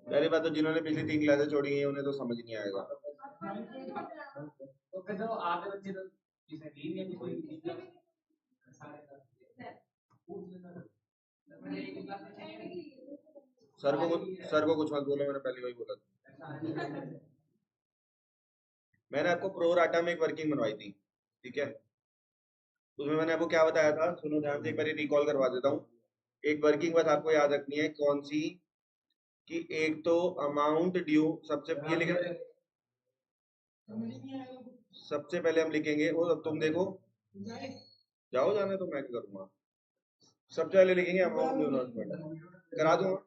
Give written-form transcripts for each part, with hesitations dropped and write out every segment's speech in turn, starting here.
पहली बात तो जिन्होंने पिछली 3 क्लासेस छोड़ी हैं उन्हें तो समझ नहीं आएगा। तो फिर तो आधे बच्चे तो जिसने दी नहीं कोई सर को कुछ मत बोलो, मैंने पहले वही बोला था। मैंने आपको प्रो राटा में एक वर्किंग बनवाई थी, ठीक है। उसमें मैंने आपको क्या बताया था, सुनो ध्यान से, एक बार रिकॉल करवा देता हूँ। एक वर्किंग बस आपको याद रखनी है, कौन सी, कि एक तो अमाउंट ड्यू, सबसे ये लिखे, सबसे पहले हम लिखेंगे वो, अब तुम देखो, जाओ जाने तो मैं क्या करूंगा। सबसे पहले लिखेंगे अमाउंट ड्यू नॉट पेड, करा दूंगा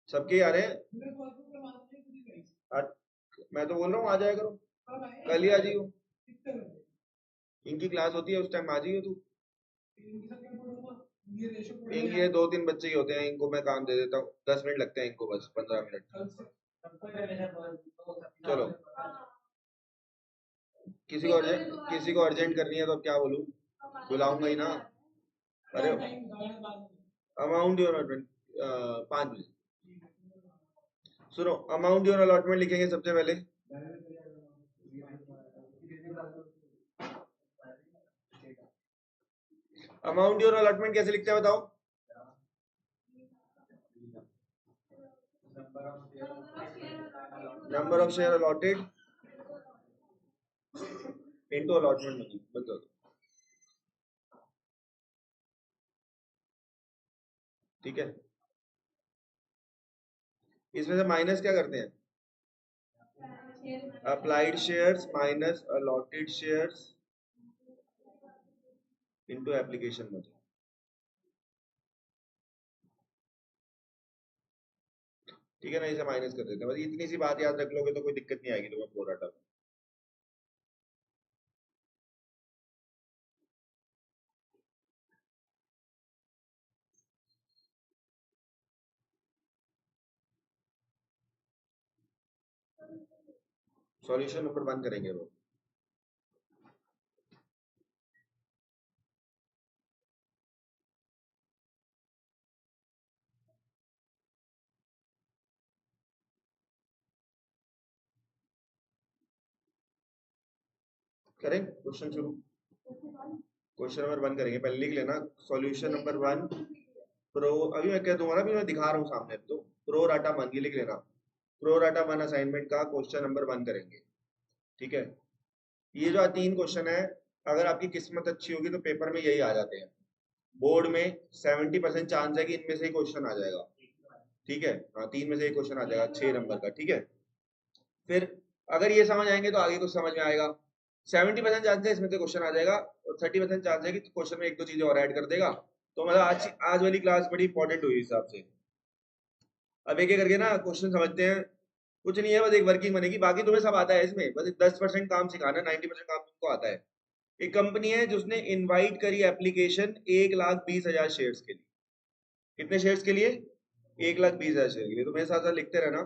सबके आ रहे हैं। मैं तो बोल रहा हूँ आ जाया करो, कल ही आ जाइयो, इनकी क्लास होती है उस टाइम आ जाइयो तू। इनके 2-3 बच्चे ही होते हैं, इनको मैं काम दे देता हूँ, 10 मिनट लगते हैं इनको, बस 15 मिनट। चलो, किसी को अर्जेंट करनी है तो अब क्या बोलूँ, बुलाऊंगा ही ना। अरे अमाउंट योर अलॉटमेंट 5 बजे, सुनो अमाउंट योर अलॉटमेंट लिखेंगे सबसे पहले। अमाउंट योर अलॉटमेंट कैसे लिखते हैं बताओ। Number of share allotted into allotment money, बंद कर दो, ठीक है। इसमें से माइनस क्या करते हैं, applied shares minus allotted shares into application money, ठीक है ना। इसे माइनस कर देते हैं, बस इतनी सी बात याद रख लोगे तो कोई दिक्कत नहीं आएगी तुम्हें प्रो राटा में। सॉल्यूशन नंबर 1 करेंगे वो, करें क्वेश्चन शुरू। क्वेश्चन नंबर 1 करेंगे, पहले लिख लेना सॉल्यूशन नंबर 1 प्रो, अभी मैं कह दूंगा ना, अभी मैं दिखा रहा हूँ सामने, तो प्रो राटा 1 ये लिख लेना, प्रो राटा 1 असाइनमेंट का क्वेश्चन नंबर 1 करेंगे, ठीक है। ये जो 3 क्वेश्चन है, अगर आपकी किस्मत अच्छी होगी तो पेपर में यही आ जाते हैं, बोर्ड में 70% चांस है कि इनमें से ही क्वेश्चन आ जाएगा, ठीक है। हाँ 3 में से एक क्वेश्चन आ जाएगा 6 नंबर का, ठीक है। फिर अगर ये समझ आएंगे तो आगे कुछ समझ में आएगा। 70% चांस है इसमें से क्वेश्चन आ जाएगा, और 30% चांस है कि क्वेश्चन में 1-2 चीजें और ऐड कर देगा। तो मतलब आज वाली क्लास बड़ी इंपॉर्टेंट हुई हिसाब से। अब एक एक करके ना क्वेश्चन समझते हैं, कुछ नहीं है, बस एक वर्किंग बनेगी, बाकी तुम्हें सब आता है इसमें, बस 10% काम सिखाना, 90% काम तुमको आता है। एक कंपनी है जिसने इनवाइट करी एप्लीकेशन 1,20,000 शेयर्स के लिए। कितने शेयर्स के लिए, 1,20,000 शेयर के लिए। तो मेरे साथ साथ लिखते रहना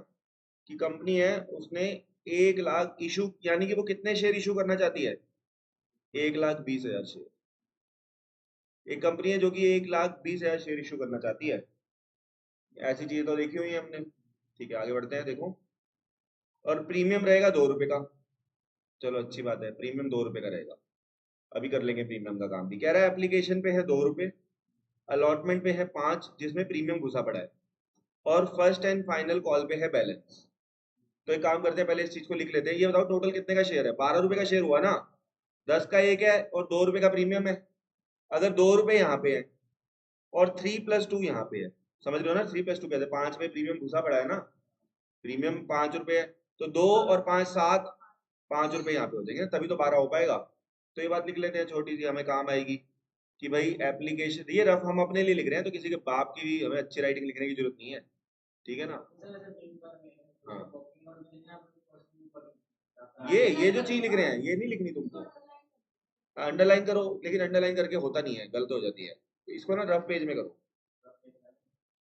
कि कंपनी है उसने 1,00,000 इशू, यानी कि वो कितने शेयर इशू करना चाहती है, 1,20,000 शेयर। एक कंपनी है जो कि 1,20,000 शेयर इशू करना चाहती है, ऐसी चीजें तो देखी हुई है हमने, ठीक है। आगे बढ़ते हैं, देखो, और प्रीमियम रहेगा 2 रुपए का, चलो अच्छी बात है, प्रीमियम 2 रुपए का रहेगा। अभी कर लेंगे प्रीमियम का काम भी। कह रहा है एप्लीकेशन पे है 2 रुपए, अलॉटमेंट पे है 5 जिसमें प्रीमियम घुसा पड़ा है, और फर्स्ट एंड फाइनल कॉल पे है बैलेंस। तो एक काम करते हैं, पहले इस चीज को लिख लेते हैं। ये बताओ टोटल कितने का शेयर है, 12 रुपए का शेयर हुआ ना, 10 का एक है और 2 रुपए का प्रीमियम है। अगर 2 रुपए यहाँ पे है और 3+2 यहाँ पे है, समझ रहे हो ना, 3+2 कैसे, 5 में प्रीमियम घुसा पड़ा है ना, प्रीमियम 5 रुपए है, तो 2 और 5 7, 5 रुपए यहाँ पे हो जाएंगे, तभी तो 12 हो पाएगा। तो ये बात लिख लेते हैं छोटी सी, हमें काम आएगी, कि भाई एप्लीकेशन, ये रफ हम अपने लिए लिख रहे हैं, तो किसी के बाप की भी हमें अच्छी राइटिंग लिखने की जरूरत नहीं है, ठीक है ना। हाँ ये जो चीज लिख रहे हैं ये नहीं लिखनी तुमको, अंडरलाइन करो, लेकिन अंडरलाइन करके होता नहीं है, गलत हो जाती है, तो इसको ना रफ पेज में करो,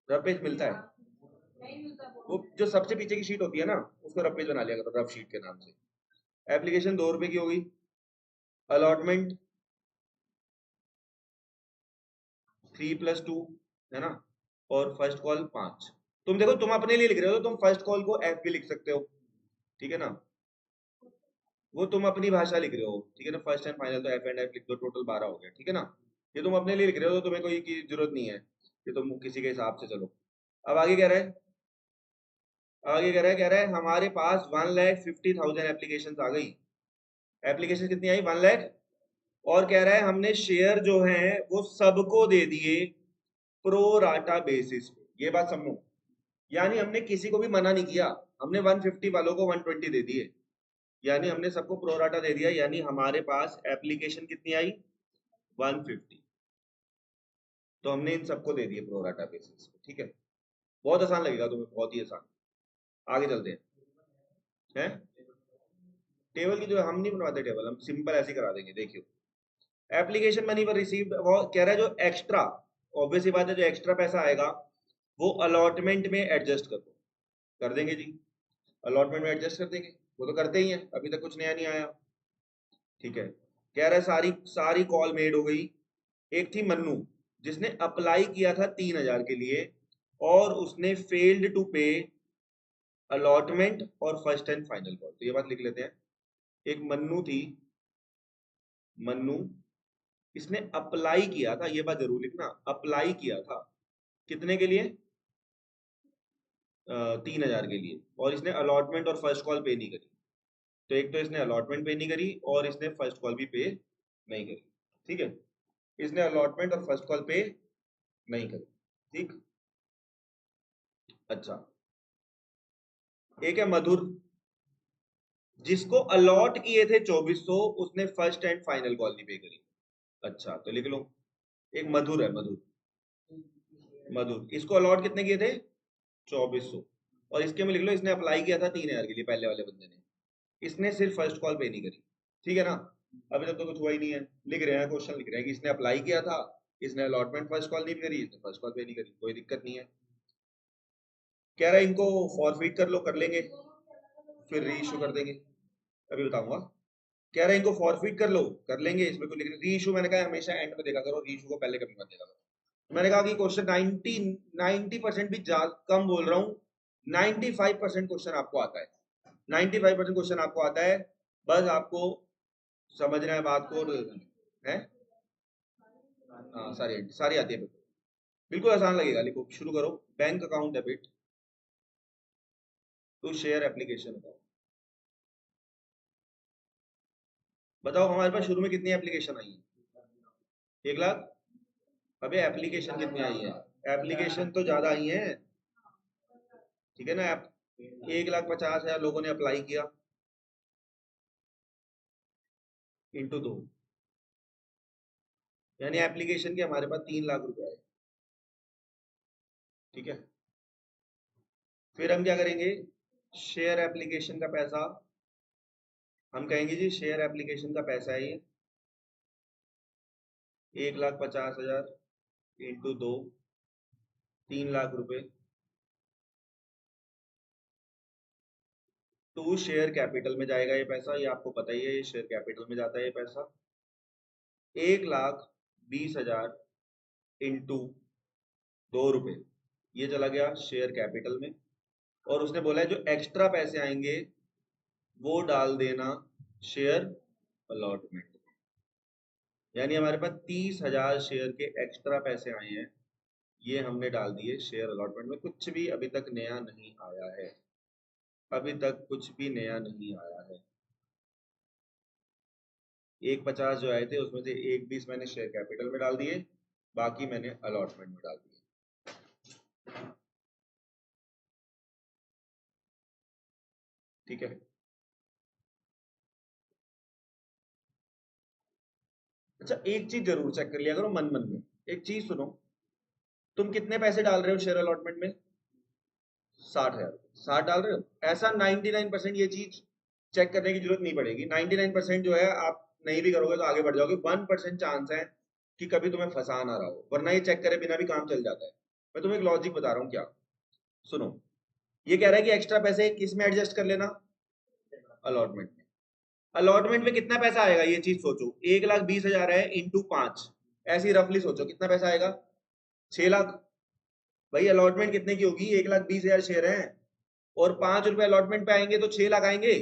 रफ पेज मिलता है, वो जो सबसे पीछे की शीट होती है ना, उसको रफ पेज बना लिया करो, रफ शीट के नाम से। एप्लीकेशन 2 रुपए की होगी, अलॉटमेंट 3+2 है ना, और फर्स्ट कॉल 5। तुम देखो, तुम अपने लिए लिख रहे हो तो तुम फर्स्ट कॉल को एफ भी लिख सकते हो, ठीक है ना, वो तुम अपनी भाषा लिख रहे हो, ठीक है ना, फर्स्ट एंड फाइनल तो एफ एंड एफ लिख दो, टोटल 12 हो गया, ठीक है ना। ये तुम अपने लिए लिख रहे हो तो तुम्हें कोई की जरूरत नहीं है, ये तुम किसी के हिसाब से चलो। अब आगे कह रहा है, कह रहा है हमारे पास 1,50,000 एप्लीकेशन आ गई। एप्लीकेशन कितनी आई? 1 लाख। और कह रहा है हमने शेयर जो है वो सबको दे दिए प्रो राटा बेसिस पे। ये बात समझो, यानी हमने किसी को भी मना नहीं किया, हमने 150 वालों को 120 दे दिए, यानी हमने सबको प्रो राटा दे दिया, यानी हमारे पास एप्लीकेशन कितनी आई? 150। तो हमने इन सबको दे दिए प्रो राटा बेसिस पे, ठीक है। बहुत आसान लगेगा तुम्हें, बहुत ही आसान। आगे चलते हैं। टेबल की जो हम नहीं बनवाते टेबल, हम सिंपल ऐसे करा देंगे, देखियो। एप्लीकेशन मनी पर रिसीव्ड, वो कह रहा है जो एक्स्ट्रा, ऑब्वियस ही बात है, जो एक्स्ट्रा पैसा आएगा वो अलॉटमेंट में एडजस्ट कर दो, कर देंगे जी, अलॉटमेंट में एडजस्ट कर देंगे, वो तो करते ही हैं, अभी तक कुछ नया नहीं आया, ठीक है। कह रहा है सारी सारी कॉल मेड हो गई। एक थी मन्नू, जिसने अप्लाई किया था 3,000 के लिए और उसने फेल्ड टू पे अलॉटमेंट और फर्स्ट एंड फाइनल कॉल, तो ये बात लिख लेते हैं। एक मन्नू थी, मन्नू, इसने अप्लाई किया था, ये बात जरूर लिखना, अप्लाई किया था कितने के लिए? 3,000 के लिए, और इसने अलॉटमेंट और फर्स्ट कॉल पे नहीं करी। तो एक तो इसने अलॉटमेंट पे नहीं करी और इसने फर्स्ट कॉल भी पे नहीं करी, ठीक है। इसने अलॉटमेंट और फर्स्ट कॉल पे नहीं करी, ठीक। अच्छा, एक है मधुर, जिसको अलॉट किए थे 2400, उसने फर्स्ट एंड फाइनल कॉल नहीं पे करी। अच्छा, तो लिख लो, एक मधुर है, मधुर, मधुर, इसको अलॉट कितने किए थे? 2400। और इसके में लिख लो इसने अप्लाई किया था 3,000 के लिए, पहले वाले बंदे ने, इसने सिर्फ फर्स्ट कॉल पे नहीं करी, ठीक है ना। अभी तक तो कुछ हुआ ही नहीं है, लिख रहे हैं, क्वेश्चन लिख रहे हैं कि इसने अप्लाई किया था, इसने अलॉटमेंट फर्स्ट कॉल नहीं करी, इसने फर्स्ट कॉल पे नहीं करी, कोई दिक्कत नहीं है। कह रहा है इनको फॉरफिट कर लो, कर लेंगे, फिर री इशू कर देंगे, अभी बताऊंगा। कह रहा है इनको फॉरफिट कर लो, कर लेंगे, इसमें कोई री इशू, मैंने कहा हमेशा एंड में देखा करो, री इशू को पहले कभी मत देखा करो। मैंने कहा कि क्वेश्चन 90% भी कम बोल रहा हूँ, 95% क्वेश्चन आपको आता है, 95% क्वेश्चन आपको आता है, बस आपको समझना है बात को, है। हाँ, सारी सारी आती है, बिल्कुल बिल्कुल आसान लगेगा। लिखो, शुरू करो। Bank account debit to share application account. बताओ हमारे पास शुरू में कितनी एप्लीकेशन आई है? 1 लाख। अबे एप्लीकेशन कितनी आई है? एप्लीकेशन तो ज्यादा आई है, ठीक है ना। 1,50,000 लोगों ने अप्लाई किया, इंटू 2, यानी एप्लीकेशन के हमारे पास 3 लाख रुपए आए, ठीक है। फिर हम क्या करेंगे? शेयर एप्लीकेशन का पैसा, हम कहेंगे जी शेयर एप्लीकेशन का पैसा है ये 1,50,000 इंटू 2, 3 लाख रुपए, टू शेयर कैपिटल में जाएगा ये पैसा, ये आपको पता ही है, ये शेयर कैपिटल में जाता है ये पैसा। 1,20,000 इंटू 2 रुपए, ये चला गया शेयर कैपिटल में। और उसने बोला है जो एक्स्ट्रा पैसे आएंगे वो डाल देना शेयर अलॉटमेंट, यानी हमारे पास 30,000 शेयर के एक्स्ट्रा पैसे आए हैं, ये हमने डाल दिए शेयर अलॉटमेंट में। कुछ भी अभी तक नया नहीं आया है, अभी तक कुछ भी नया नहीं आया है। 1,50 जो आए थे उसमें से 1,20 मैंने शेयर कैपिटल में डाल दिए, बाकी मैंने अलॉटमेंट में डाल दिए, ठीक है। अच्छा, एक चीज जरूर चेक कर लिया करो मन मन में, एक चीज सुनो, तुम कितने पैसे डाल रहे हो शेयर अलॉटमेंट में? 60,000। 60 डाल रहे हो, ऐसा 99% ये चीज चेक करने की जरूरत नहीं पड़ेगी। 99% जो है आप नहीं भी करोगे तो आगे बढ़ जाओगे, 1% चांस है कि कभी तुम्हें फंसा ना रहा हो, वरना ये चेक करे बिना भी काम चल जाता है। मैं तुम्हें एक लॉजिक बता रहा हूँ, क्या सुनो, ये कह रहा है कि एक्स्ट्रा पैसे किस में एडजस्ट कर लेना? अलॉटमेंट में। अलॉटमेंट में कितना पैसा आएगा ये चीज सोचो, 1,20,000 है इंटू 5, ऐसी रफली सोचो कितना पैसा आएगा? 6 लाख। भाई अलॉटमेंट कितने की होगी? 1,20,000 शेयर हैं और 5 रुपए अलॉटमेंट पे आएंगे तो 6 लाख आएंगे।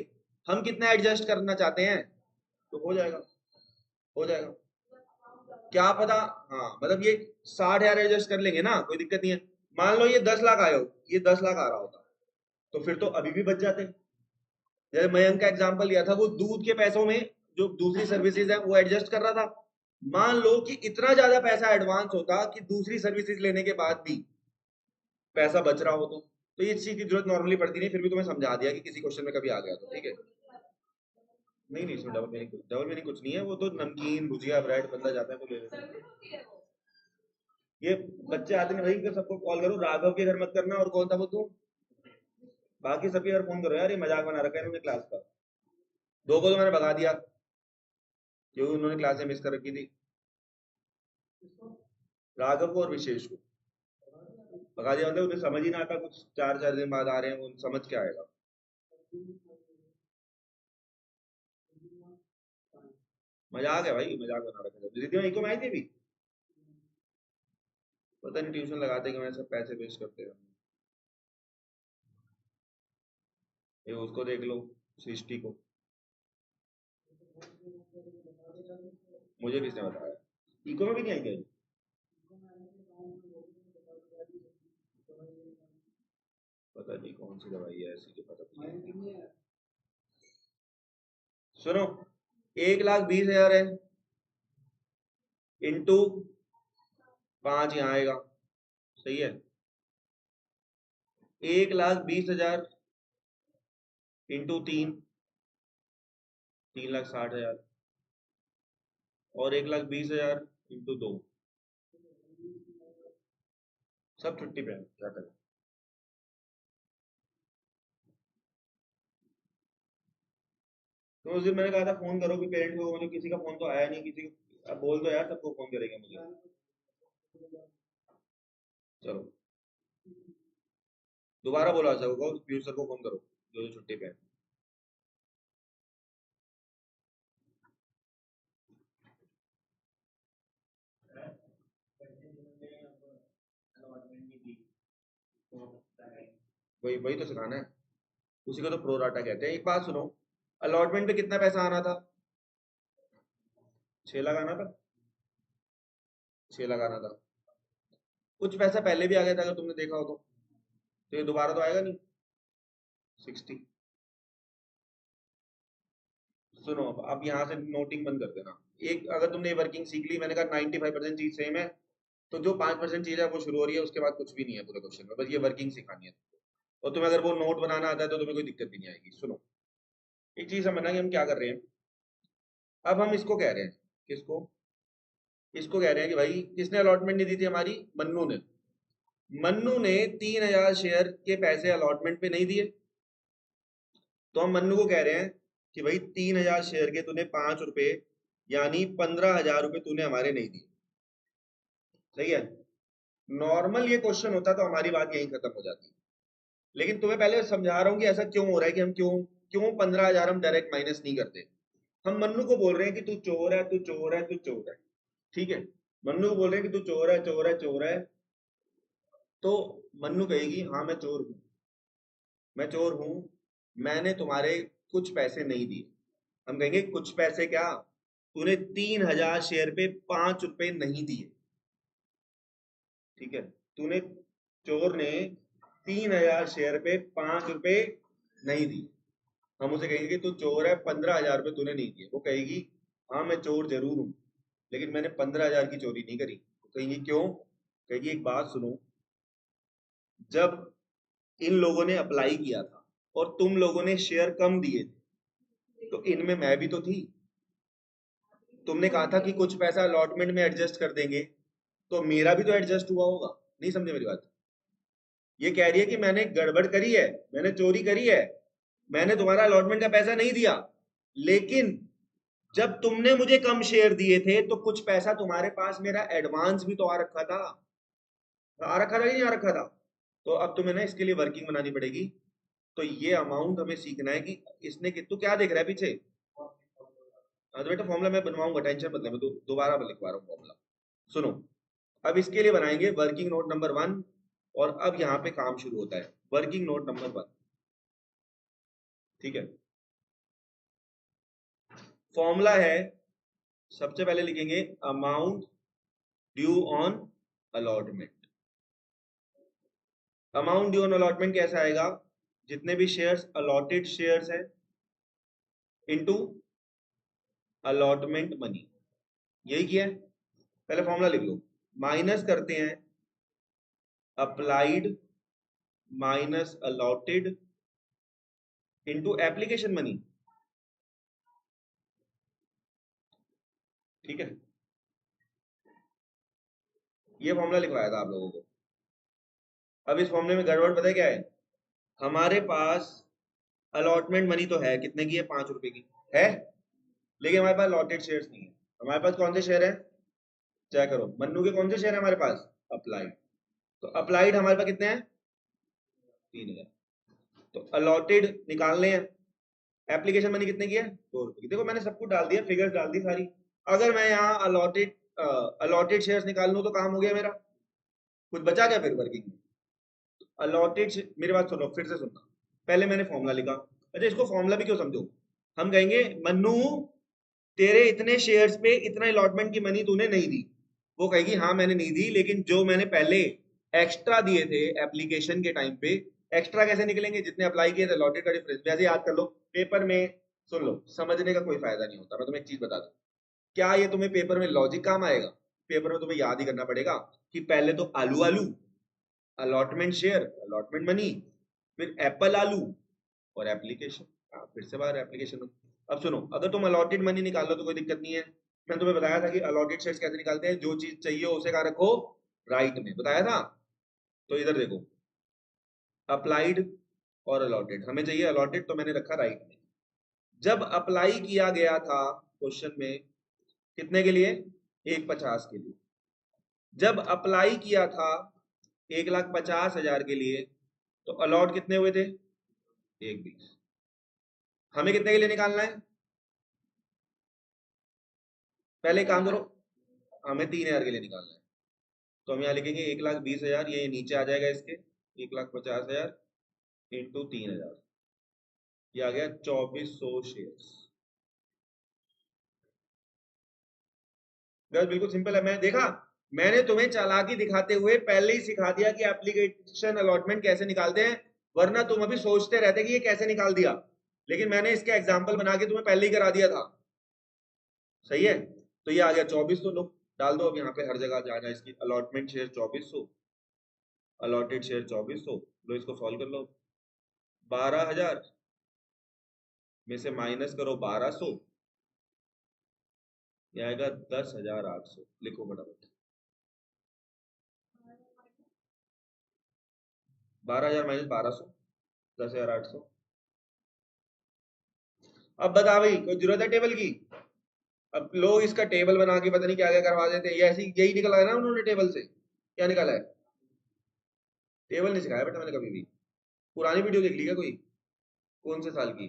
हम कितना एडजस्ट करना चाहते हैं? तो हो जाएगा, हो जाएगा। क्या पता, हाँ मतलब ये 60,000 एडजस्ट कर लेंगे ना, कोई दिक्कत नहीं है। मान लो ये 10 लाख आए हो, ये 10 लाख आ रहा होता तो फिर तो अभी भी बच जाते। जैसे मयंक का एग्जांपल लिया था, वो दूध के पैसों में जो दूसरी सर्विसेज है वो एडजस्ट कर रहा था। मान लो कि इतना ज्यादा पैसा एडवांस होता कि दूसरी सर्विसेज लेने के बाद भी पैसा बच रहा हो तो ये चीज की जरूरत नॉर्मली पड़ती नहीं। फिर भी तुम्हें समझा दिया कि किसी क्वेश्चन में कभी आ गया तो ठीक है। नहीं नहीं, इसमें डबल मीनिंग कुछ नहीं है। वो तो नमकीन भुजिया ब्रेड बंदा जाता है तो ले लेता है। ये बच्चे आते हैं भाई, सबको कॉल करो, राघव के घर मत करना। और कौन था वो? तू बाकी सबके घर फोन करो यार, ये मजाक बना रखा है इन्होंने क्लास का। दो को तो मैंने भगा दिया क्योंकि उन्होंने क्लासें मिस कर रखी थी। राघव को और विशेष को भगा दिया, मतलब उन्हें समझ ही ना आता कुछ। 4 4 दिन बाद आ रहे हैं, वो समझ क्या आएगा। मजाक है भाई, मजाक बना रखा है। दीदी वहीं को मैं आई थी भी, पता नहीं ट्यूशन लगाते कि मैं सब पैसे वेस्ट करते हैं। ये उसको देख लो, सृष्टि को। मुझे किसने बताया? इको में भी नहीं आई क्या? पता नहीं कौन सी दवाई है ऐसी जो पता नहीं। सुनो, 1,20,000 है इंटू 5 यहाँ आएगा, सही है। 1,20,000 इंटू 3, 3,60,000 और 1,20,000 इंटू 2, सब छुट्टी पे है, क्या करें। तो उस दिन मैंने कहा था फोन करो कि पेरेंट्स को, मुझे किसी का फोन तो आया नहीं किसी को। अब बोल दो यार, सबको फोन करेंगे मुझे। चलो दोबारा बोला सबको, पीयूष सर को फोन करो जो जो छुट्टी पे है। वही वही तो सिखाना है, उसी को तो प्रोराटा कहते हैं। एक बात सुनो, अलॉटमेंट पे कितना पैसा आना था? 6 लाख आना था, 6 लाख आना था। कुछ पैसा पहले भी आ गया था अगर तुमने देखा हो तो ये दोबारा तो आएगा नहीं। 60। सुनो, अब यहाँ से नोटिंग बंद कर देना। एक अगर तुमने वर्किंग सीख ली, मैंने कहा 95% चीज सेम है, तो जो 5% चीज है वो शुरू हो रही है, उसके बाद कुछ भी नहीं है पूरे क्वेश्चन में, बस ये वर्किंग सिखानी है। और तुम्हें अगर वो नोट बनाना आता है तो तुम्हें कोई दिक्कत भी नहीं आएगी। सुनो, एक चीज समझना कि हम क्या कर रहे हैं। अब हम इसको कह रहे हैं, किसको? इसको कह रहे हैं कि भाई किसने अलॉटमेंट नहीं दी थी हमारी? मन्नू ने। मन्नू ने 3,000 शेयर के पैसे अलॉटमेंट पे नहीं दिए, तो हम मन्नू को कह रहे हैं कि भाई 3,000 शेयर के तूने 5 रुपए यानी 15,000 रुपए तूने हमारे नहीं दिए। सही है। नॉर्मल ये क्वेश्चन होता तो हमारी बात यहीं खत्म हो जाती, लेकिन तुम्हें पहले समझा रहा हूं कि ऐसा क्यों हो रहा है, कि हम क्यों क्यों 15,000 हम डायरेक्ट माइनस नहीं करते। हम मन्नू को बोल रहे हैं कि तू चोर है, तू चोर है, तू चोर है। ठीक है, मन्नू को बोल रहे हैं कि तू चोर है, चोर है, चोर है। तो मन्नू कहेगी हाँ मैं चोर हूं, मैं चोर हूं, मैंने तुम्हारे कुछ पैसे नहीं दिए। हम कहेंगे कुछ पैसे क्या, तूने 3,000 शेयर पे 5 रुपए नहीं दिए। ठीक है, तूने, चोर ने 3,000 शेयर पे 5 रुपए नहीं दिए। हम उसे कहेंगे कि तू चोर है, 15,000 रुपए तूने नहीं दिए। वो कहेगी हाँ मैं चोर जरूर हूं, लेकिन मैंने 15,000 की चोरी नहीं करी। तो कहेंगे क्यों? कहेगी एक बात सुनो, जब इन लोगों ने अप्लाई किया था और तुम लोगों ने शेयर कम दिए थे, तो इनमें मैं भी तो थी। तुमने कहा था कि कुछ पैसा अलॉटमेंट में एडजस्ट कर देंगे, तो मेरा भी तो एडजस्ट हुआ होगा। नहीं समझे मेरी बात? ये कह रही है कि मैंने गड़बड़ करी है, मैंने चोरी करी है, मैंने तुम्हारा अलॉटमेंट का पैसा नहीं दिया, लेकिन जब तुमने मुझे कम शेयर दिए थे तो कुछ पैसा तुम्हारे पास मेरा एडवांस भी तो आ रखा था। आ रखा था कि नहीं आ रखा था? तो अब तुम्हें ना इसके लिए वर्किंग बनानी पड़ेगी। तो ये अमाउंट हमें सीखना है कि इसने तू क्या देख रहा है पीछे? हाँ तो बेटा फॉर्मूला मैं बनवाऊंगा, टेंशन मत ले, मैं दोबारा लिखवा रहा हूँ फॉर्मूला। सुनो, अब इसके लिए बनाएंगे वर्किंग नोट नंबर 1। और अब यहाँ पे काम शुरू होता है, वर्किंग नोट नंबर 1। ठीक है, फॉर्मूला है, सबसे पहले लिखेंगे amount due on allotment. Amount due on allotment कैसा आएगा, जितने भी शेयर्स अलॉटेड शेयर्स हैं इनटू अलॉटमेंट मनी, यही किया है। पहले फॉर्मूला लिख लो, माइनस करते हैं applied minus allotted into application money. ठीक है, ये फॉर्मूला लिखवाया था आप लोगों को। अब इस फॉर्मूले में गड़बड़ पता है क्या है, हमारे पास अलॉटमेंट मनी तो है, कितने की है, 5 रुपए की है, लेकिन हमारे पास अलॉटेड शेयर्स नहीं है। हमारे पास कौन से शेयर है, चेक करो, मन्नू के कौन से शेयर है हमारे पास, अप्लाइड। तो अप्लाइड हमारे पास कितने हैं, 3000। तो अलॉटेड निकालने हैं, एप्लीकेशन मनी कितने की है, 2 रुपए की। देखो मैंने सब कुछ डाल दिया, फिगर्स डाल दी सारी। अगर मैं यहाँ अलॉटेड शेयर्स निकाल लूं तो काम हो गया मेरा, कुछ बचा क्या फिर वर्किंग में। अलॉटेड, मेरी बात सुनो, फिर से सुनना, पहले मैंने फॉर्मूला लिखा। अच्छा, इसको फॉर्मूला भी क्यों समझो, हम कहेंगे मन्नू तेरे इतने शेयर्स पे इतना अलॉटमेंट की मनी तूने नहीं दी, वो कहेगी हाँ मैंने नहीं दी, लेकिन जो मैंने पहले एक्स्ट्रा दिए थे एप्लीकेशन के टाइम पे, एक्स्ट्रा कैसे निकलेंगे, जितने अप्लाई किए थे अलॉटेड का डिफरेंस। वैसे याद कर लो, पेपर में सुन लो, समझने का कोई फायदा नहीं होता। मैं तुम्हें एक चीज बता दूं, क्या ये तुम्हें पेपर में लॉजिक काम आएगा, पेपर में तुम्हें याद ही करना पड़ेगा कि पहले तो आलू आलू, अलॉटमेंट शेयर, अलॉटमेंट मनी, फिर एप्पल आलू और एप्लीकेशन, फिर से बाहर एप्लीकेशन। अब सुनो, अगर तुम अलॉटेड मनी निकाल लो तो कोई दिक्कत नहीं है। मैंने तुम्हें बताया था कि अलॉटेड शेयर्स कैसे निकालते हैं, जो चीज चाहिए उसे कहाँ रखो, राइट में, बताया था। तो इधर देखो, अप्लाइड और अलॉटेड, हमें चाहिए अलॉटेड, तो मैंने रखा राइट में। जब अप्लाई किया गया था क्वेश्चन में, कितने के लिए, 1,50,000 के लिए। जब अप्लाई किया था 1,50,000 के लिए, तो अलॉट कितने हुए थे, 1,20,000। हमें कितने के लिए निकालना है, पहले काम करो, हमें 3,000 के लिए निकालना है। तो हम यहाँ लिखेंगे 1,20,000, ये नीचे आ जाएगा इसके, 1,50,000 इंटू 3,000, ये आ गया 2,400 शेयर्स। बस बिल्कुल सिंपल है। मैं देखा, मैंने तुम्हें चालाकी दिखाते हुए पहले ही सिखा दिया कि एप्लीकेशन अलॉटमेंट कैसे निकालते हैं, वरना तुम अभी सोचते रहते कि ये कैसे निकाल दिया, लेकिन मैंने इसके एग्जाम्पल बना के तुम्हें पहले ही करा दिया था। सही है, तो ये आ गया 2,400, लो डाल दो अब यहाँ पे हर जगह जाना इसकी, अलॉटमेंट शेयर 2,400, अलॉटेड शेयर 2,400, लो इसको सॉल्व कर लो। 12,000 में से माइनस करो 1,200, ये आएगा 10,800। लिखो फटाफट, 12,000 माइनस 1,200, 10,800। अब बता भाई, कोई जरूरत है टेबल की, अब लोग इसका टेबल बना के पता नहीं क्या क्या करवा देते हैं, ये ऐसी यही निकला है ना उन्होंने टेबल से, क्या निकाला है, टेबल नहीं सिखाया बेटा मैंने कभी भी। पुरानी वीडियो देख ली क्या कोई, कौन से साल की,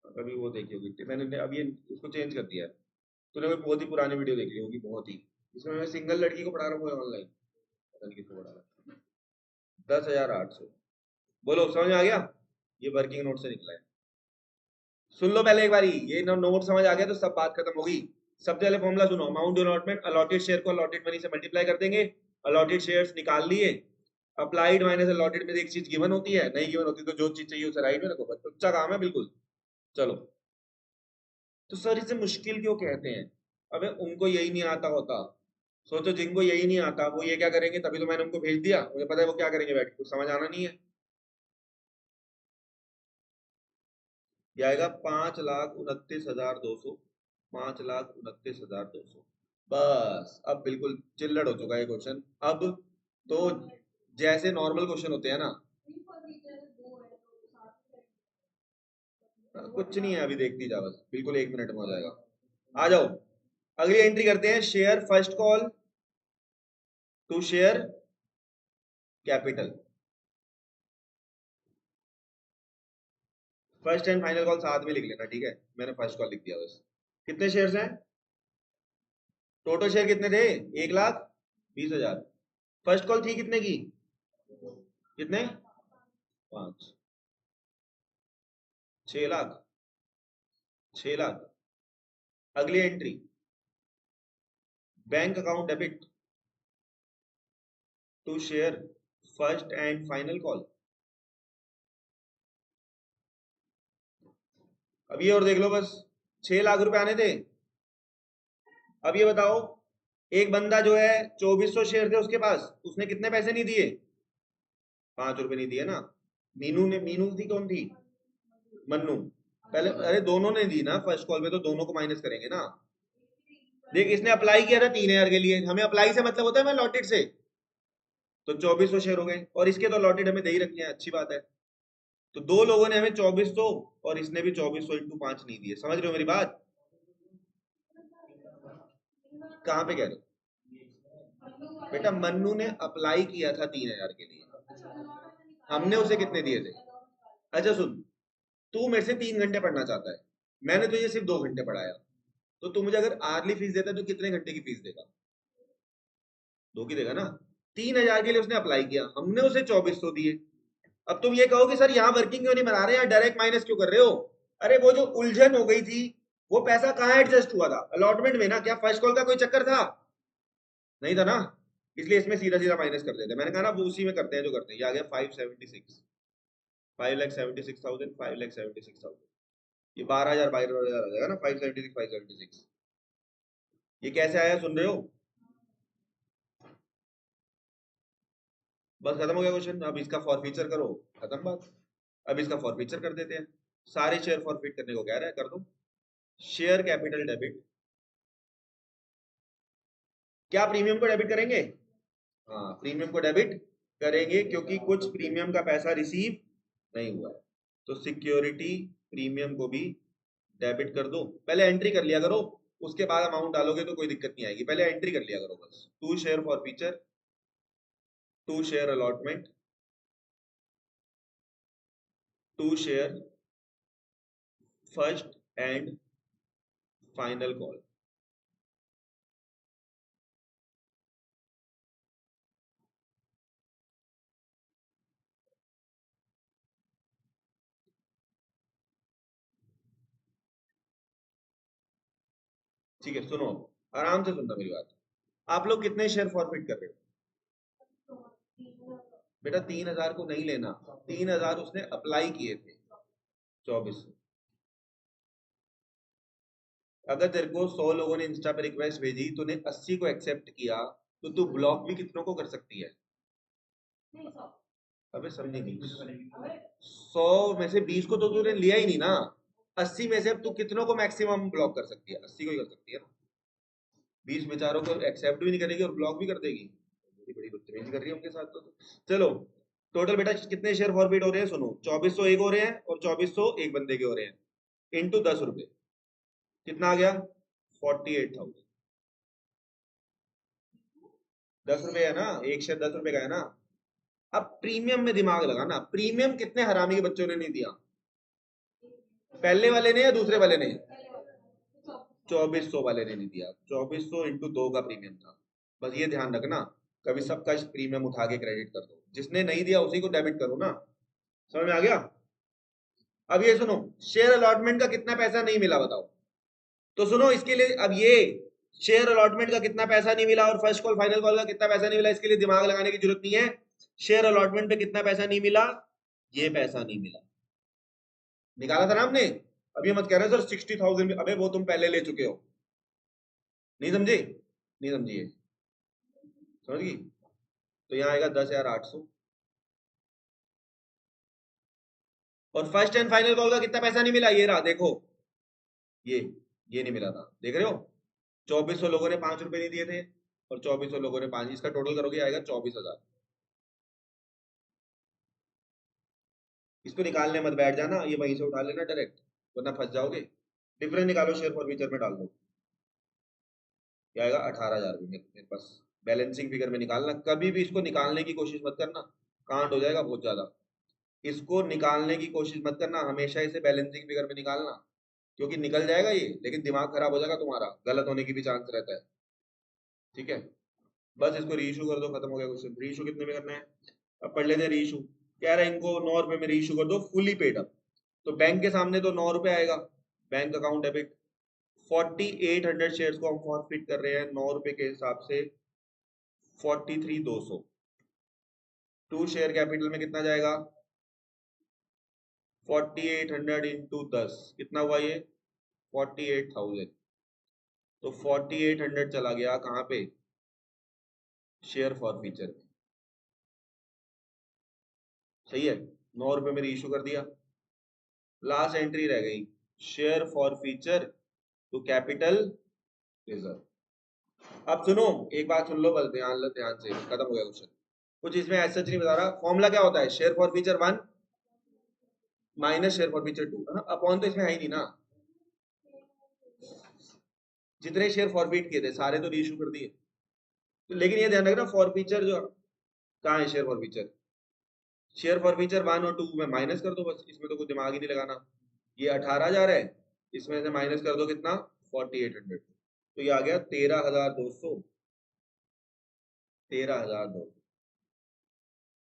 कभी वो देखी होगी मैंने, अब ये उसको चेंज कर दिया है। तूने कोई बहुत ही पुरानी वीडियो देख ली होगी, बहुत ही, इसमें मैं सिंगल लड़की को पढ़ा रहा हूँ ऑनलाइन, पता नहीं किसको पढ़ा रहा है। 10,800, बोलो समझ में आ गया, ये वर्किंग नोट से निकला है। सुन लो पहले एक बारी, ये नोट समझ आ गया तो सब बात खत्म होगी। सबसे पहले फॉर्मूला सुनो, अमाउंट अलॉटमेंट, अलॉटेड शेयर को अलॉटेड मनी से मल्टीप्लाई कर देंगे, अलॉटेड शेयर्स निकाल लिए, अप्लाइड माइनस अलॉटेड में एक चीज गिवन होती है, नहीं गिवन होती तो जो चीज चाहिए उसे राइट में रखो, बस अच्छा काम है बिल्कुल। चलो, तो सर इसे मुश्किल क्यों कहते हैं, अबे उनको यही नहीं आता होता। सोचो जिनको यही नहीं आता वो ये क्या करेंगे, तभी तो मैंने उनको भेज दिया, मुझे पता है वो क्या करेंगे बैठ के, कुछ समझ आना नहीं है। ये आएगा 5,29,200, 5,29,200। बस अब बिल्कुल चिल्लड़ हो चुका है क्वेश्चन। अब तो जैसे नॉर्मल क्वेश्चन होते हैं ना, कुछ नहीं है अभी, देखती जा बस, बिल्कुल 1 मिनट में हो जाएगा। आ जाओ, अगली एंट्री करते हैं, share first call to share capital. First and final call साथ में लिख लेना, ठीक है, मैंने फर्स्ट कॉल लिख दिया बस। कितने शेयर्स हैं, टोटल शेयर कितने थे, 1,20,000, फर्स्ट कॉल थी कितने की, कितने, 5, 6 लाख, 6 लाख। अगली entry, bank account debit to share first and final call. अब ये और देख लो, बस 6 लाख रुपए आने थे। अब ये बताओ, एक बंदा जो है 2400 शेयर थे उसके पास, उसने कितने पैसे नहीं दिए, 5 रुपए नहीं दिए ना। मीनू ने, मीनू थी, कौन थी, मन्नू। पहले, अरे दोनों ने दी ना फर्स्ट कॉल में, तो दोनों को माइनस करेंगे ना। देख, इसने अप्लाई किया था 3000 के लिए, हमें अप्लाई से मतलब होता है, मैं लॉटेड से, तो 2400 शेयर हो गए, और इसके तो लॉटेड हमें दे ही रखे हैं, अच्छी बात है। तो दो लोगों ने हमें 2400 और इसने भी 2400 इंटू 5 नहीं दिए, समझ रहे हो मेरी बात। कहाँ पे कह रहे हो बेटा, मन्नू ने अप्लाई किया था 3000 के लिए, हमने उसे कितने दिए थे। अच्छा सुन, तू मेरे से 3 घंटे पढ़ना चाहता है, मैंने तुझे सिर्फ 2 घंटे पढ़ाया, तो तू मुझे अगर आर्ली फीस देता है तो कितने घंटे की फीस देगा, 2 की देगा ना। 3000 के लिए उसने अप्लाई किया, हमने उसे 2400 दिए। अब तुम ये कहो कि सर यहाँ वर्किंग क्यों नहीं बना रहे, यहाँ डायरेक्ट माइनस क्यों कर रहे हो। अरे वो जो उलझन हो गई थी, वो पैसा कहाँ एडजस्ट हुआ था, अलॉटमेंट में ना। क्या फर्स्ट कॉल का कोई चक्कर था, नहीं था ना, इसलिए इसमें सीधा सीधा माइनस कर देते। मैंने कहा ना, वो उसी में करते हैं जो करते हैं। ये आ गया 576, 5,76,000, 5,76,000, ये 12,000 12,000 आ जाएगा ना, 576 576। ये कैसे आया, सुन रहे हो। बस खत्म हो गया क्वेश्चन। अब इसका फॉरफीचर करो, खत्म बात। अब इसका फॉरफीचर कर देते हैं। सारे शेयर फॉरफीट करने को कह रहा है, कर दो। शेयर कैपिटल डेबिट, क्या प्रीमियम को डेबिट करेंगे, हाँ प्रीमियम को डेबिट करेंगे, क्योंकि कुछ प्रीमियम का पैसा रिसीव नहीं हुआ है, तो सिक्योरिटी प्रीमियम को भी डेबिट कर दो। पहले एंट्री कर लिया करो, उसके बाद अमाउंट डालोगे तो कोई दिक्कत नहीं आएगी, पहले एंट्री कर लिया करो बस। To share forfeiture, to share allotment, to share first and final call. ठीक है, सुनो, आराम से सुनना मेरी बात। आप लोग कितने शेयर फॉरफिट कर रहे हो बेटा, 3000 को नहीं लेना, 3000 उसने अप्लाई किए थे, 2400। अगर तेरे को 100 लोगों ने इंस्टा पे रिक्वेस्ट भेजी, तूने 80 को एक्सेप्ट किया, तो तू ब्लॉक भी कितनों को कर सकती है। अबे समझी नहीं, 100 में से 20 को तो तूने लिया ही नहीं ना, 80 में से अब तू कितनों को मैक्सिमम ब्लॉक कर सकती है, 80 को ही कर सकती है ना। 20 बेचारों को एक्सेप्ट भी नहीं करेगी और ब्लॉक भी कर देगी, बड़ी बदतमीजी कर रही है उनके साथ तो। चलो, टोटल बेटा कितने शेयर फॉरफिट हो रहे हैं, सुनो, 2400 एक हो रहे हैं और 2400 एक बंदे के हो रहे हैं, इंटू 10 रुपए, कितना आ गया, 48,000। 10 रुपए है ना, एक शेयर 10 रुपए का है ना। अब प्रीमियम में दिमाग लगाना, प्रीमियम कितने हरामी के बच्चों ने नहीं दिया, पहले वाले ने या दूसरे वाले ने, 2400 वाले ने नहीं दिया। 2400 इंटू 2 का प्रीमियम था, बस ये ध्यान रखना, कभी सबका प्रीमियम उठा के क्रेडिट कर दो, जिसने नहीं दिया उसी को डेबिट करो ना, समझ में आ गया। अब ये सुनो, शेयर अलॉटमेंट का कितना पैसा नहीं मिला बताओ, तो सुनो इसके लिए, अब ये शेयर अलॉटमेंट का कितना पैसा नहीं मिला और फर्स्ट कॉल फाइनल कॉल का कितना पैसा नहीं मिला, इसके लिए दिमाग लगाने की जरूरत नहीं है। शेयर अलॉटमेंट पे कितना पैसा नहीं मिला, ये पैसा नहीं मिला, निकाला था ना हमने। अब ये मत कह रहे सर 60,000, अबे वो तुम पहले ले चुके हो, नहीं समझे, नहीं समझिए, समझ गई। तो यहाँ आएगा 10,800, और फर्स्ट एंड फाइनल कॉल का कितना पैसा नहीं मिला, ये रहा देखो, ये नहीं मिला था, देख रहे हो। 2400 लोगों ने 5 रुपए नहीं दिए थे और 2400 लोगों ने 5, इसका टोटल करोगे आएगा 24,000। इसको निकालने मत बैठ जाना, ये वहीं से उठा लेना डायरेक्ट, वरना फंस जाओगे। डिफरेंस निकालो, शेयर फॉर फ्यूचर में डाल दो, क्या आएगा 18,000 मेरे पास। बैलेंसिंग फिगर में निकालना, कभी भी इसको निकालने की कोशिश मत करना, कांट हो जाएगा बहुत ज्यादा। इसको निकालने की कोशिश मत करना, हमेशा इसे बैलेंसिंग फिगर में निकालना, क्योंकि निकल जाएगा ये, लेकिन दिमाग खराब हो जाएगा तुम्हारा, गलत होने की भी चांस रहता है, ठीक है। बस इसको रीइशू कर दो, खत्म हो गया क्वेश्चन। रीइशू कितने में करना है? अब पढ़ लेते हैं रीइशू। कह रहा है इनको 9 रुपए में रीइशू कर दो, फुली पेड अप। तो बैंक के सामने तो 9 रुपए आएगा, बैंक अकाउंट डेबिट। 4800 शेयर्स को हम फॉरफिट कर रहे हैं 9 रुपए के हिसाब से, 43,200। 2 शेयर कैपिटल में कितना जाएगा? 4800 इंटू 10 कितना हुआ ये? 48,000। तो 4800 चला गया कहाँ पे? शेयर फॉर फ्यूचर में। सही है, 9 रुपए में रीइशू कर दिया। लास्ट एंट्री रह गई, share forfeiture to capital reserve. अब सुनो, एक बात सुन लो, बस ध्यान से, खत्म हो गया क्वेश्चन। कुछ इसमें ऐसा नहीं बता रहा। फॉर्मूला क्या होता है? Share for future 1 minus share for future 2, है ना? अपॉन तो इसमें है ही नहीं ना। जितने शेयर फॉरफिट किए थे सारे तो रीइशू कर दिए। तो लेकिन ये ध्यान रखना, फॉर फ्यूचर जो कहाँ है share for future? Share for future 1 और 2 में माइनस कर दो बस, इसमें तो कुछ दिमाग ही नहीं लगाना। ये 18,000 है, इसमें से माइनस कर दो कितना? 4800। तो ये आ गया 13,200। 13,200।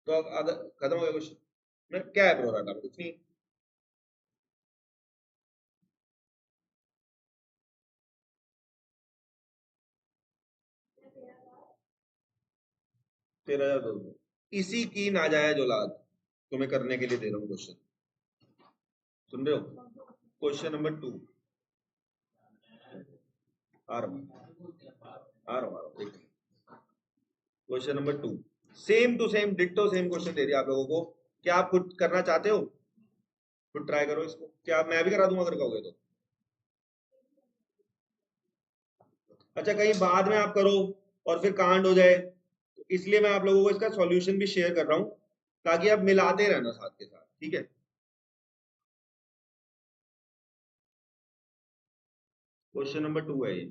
तो अब अगर खत्म हो गया क्वेश्चन में, क्या है प्रो राटा? कुछ नहीं। तेरह हजार दो सौ इसी की नाजायज औलाद तुम्हें करने के लिए दे रहा हूँ क्वेश्चन। सुन रहे हो? क्वेश्चन नंबर 2 आ रहा हूँ, आ रहा हूँ। Question number 2 same to same ditto same question दे दिया आप लोगों को। क्या आप खुद करना चाहते हो? खुद ट्राई करो इसको। क्या मैं भी करा दूंगा अगर कहोगे तो? अच्छा, कहीं बाद में आप करो और फिर कांड हो जाए, तो इसलिए मैं आप लोगों को इसका सॉल्यूशन भी शेयर कर रहा हूं, ताकि आप मिलाते रहना साथ के साथ, ठीक है? क्वेश्चन नंबर 2 है ये।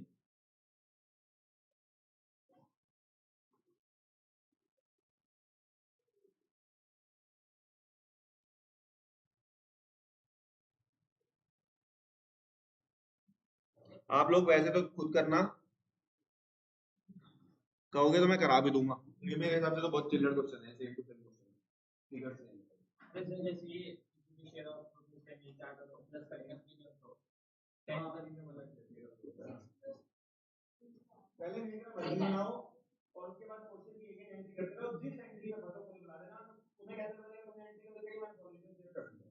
आप लोग वैसे तो खुद करना, कहोगे तो मैं करा भी दूंगा। ये मेरे हिसाब से तो बहुत चिल्लर क्वेश्चन है, सेम टू सेम क्वेश्चन। जैसे ये शेयर ऑफ में क्या करो प्लस करेंगे तो 10 करेंगे मतलब पहले मेरा मर्जी बनाओ और उसके बाद क्वेश्चन की एक एंट्री करते रहो, जिस एंट्री में फंसो मुझे बता देना, तुम्हें कैसे पता चलेगा तुमने एंट्री कर दी? मैं सॉल्यूशन शेयर कर दूंगा।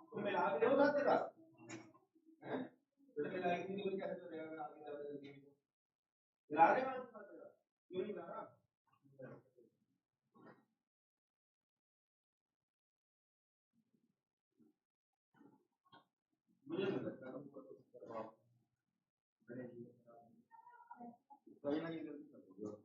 तुम मिला भी रहे हो साथ तेरा हैं? तो मिला ही नहीं बोल कैसे करेगा आगे ज्यादा जल्दी भी तो मिला रहे हो साथ तेरा क्यों नहीं मिला रहा मुझे नहीं लगता तुम करवाओ कहीं ना कहीं गलती कर दोगे